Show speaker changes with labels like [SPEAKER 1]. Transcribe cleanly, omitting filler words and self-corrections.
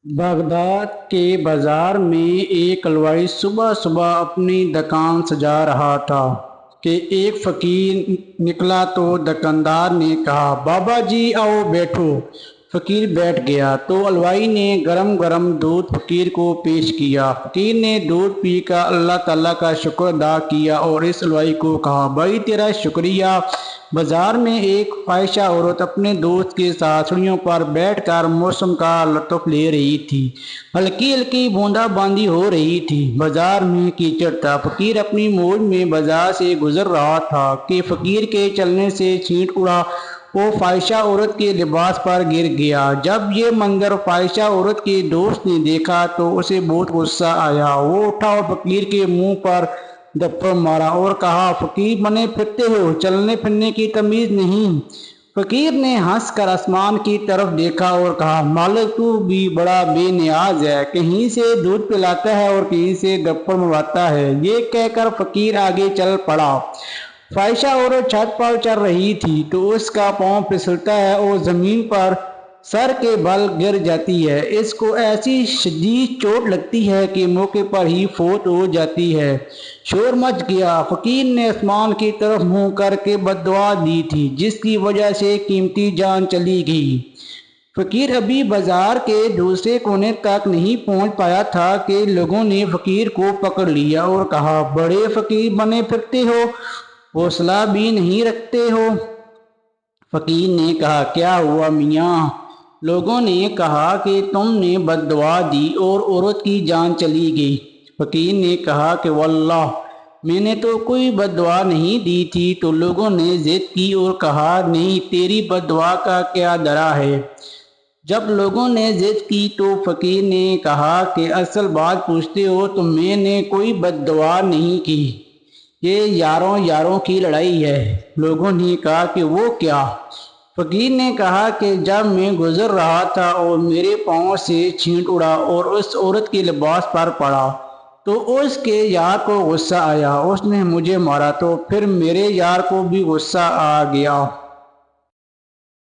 [SPEAKER 1] Baghdad کے بازار میں ایک حلوائی صبح صبح اپنی دکان سجا رہا تھا کہ ایک فقیر نکلا تو دکاندار نے کہا، بابا جی آؤ بیٹھو۔ فقیر بیٹھ گیا تو حلوائی نے گرم گرم دودھ فقیر کو پیش کیا۔ فقیر نے دودھ پی کر اللہ تعالیٰ کا شکر ادا کیا اور اس حلوائی کو کہا، بھائی تیرا شکریہ۔ بازار میں ایک فاحشہ عورت اپنے دوست کے ساتھ سیڑھیوں پر بیٹھ کر موسم کا لطف لے رہی تھی۔ ہلکی ہلکی بوندا باندی ہو رہی تھی۔ بازار میں کیچڑ تھا۔ فقیر اپنی موج میں بازار سے گزر رہا تھا کہ فقیر کے چلنے سے چھینٹ اڑا۔ وہ فاحشہ عورت کے لباس پر گر گیا۔ جب یہ منظر فاحشہ عورت کے دوست نے دیکھا تو اسے بہت غصہ آیا۔ وہ اٹھا اور فقیر کے منہ پر تھپڑ مارا اور کہا، فقیر بنے پھرتے ہو، چلنے پھرنے کی تمیز نہیں۔ فقیر نے ہنس کر آسمان کی طرف دیکھا اور کہا، مالک تو بھی بڑا بے نیاز ہے، کہیں سے دودھ پلاتا ہے اور کہیں سے تھپڑ مرواتا ہے۔ یہ کہہ کر فقیر آگے چل پڑا۔ فاحشہ عورت چھت پر چل رہی تھی تو اس کا پاؤں پھسلتا ہے اور زمین پر سر کے بل گر جاتی ہے۔ اس کو ایسی شدید چوٹ لگتی ہے کہ موقع پر ہی فوت ہو جاتی ہے۔ شور مچ گیا۔ فقیر نے آسمان کی طرف منہ کر کے بد دعا دی تھی، جس کی وجہ سے قیمتی جان چلی گئی۔ فقیر ابھی بازار کے دوسرے کونے تک نہیں پہنچ پایا تھا کہ لوگوں نے فقیر کو پکڑ لیا اور کہا، بڑے فقیر بنے پھرتے ہو، حوصلہ بھی نہیں رکھتے ہو۔ فقیر نے کہا، کیا ہوا میاں؟ لوگوں نے کہا کہ تم نے بد دعا دی اور عورت کی جان چلی گئی۔ فقیر نے کہا کہ واللہ میں نے تو کوئی بد دعا نہیں دی تھی۔ تو لوگوں نے ضد کی اور کہا، نہیں تیری بد دعا کا کیا درا ہے؟ جب لوگوں نے ضد کی تو فقیر نے کہا کہ اصل بات پوچھتے ہو تو میں نے کوئی بد دعا نہیں کی، یہ یاروں یاروں کی لڑائی ہے۔ لوگوں نے کہا کہ وہ کیا؟ فقیر نے کہا کہ جب میں گزر رہا تھا اور میرے پاؤں سے چھینٹ اڑا اور اس عورت کے لباس پر پڑا تو اس کے یار کو غصہ آیا، اس نے مجھے مارا تو پھر میرے یار کو بھی غصہ آ گیا۔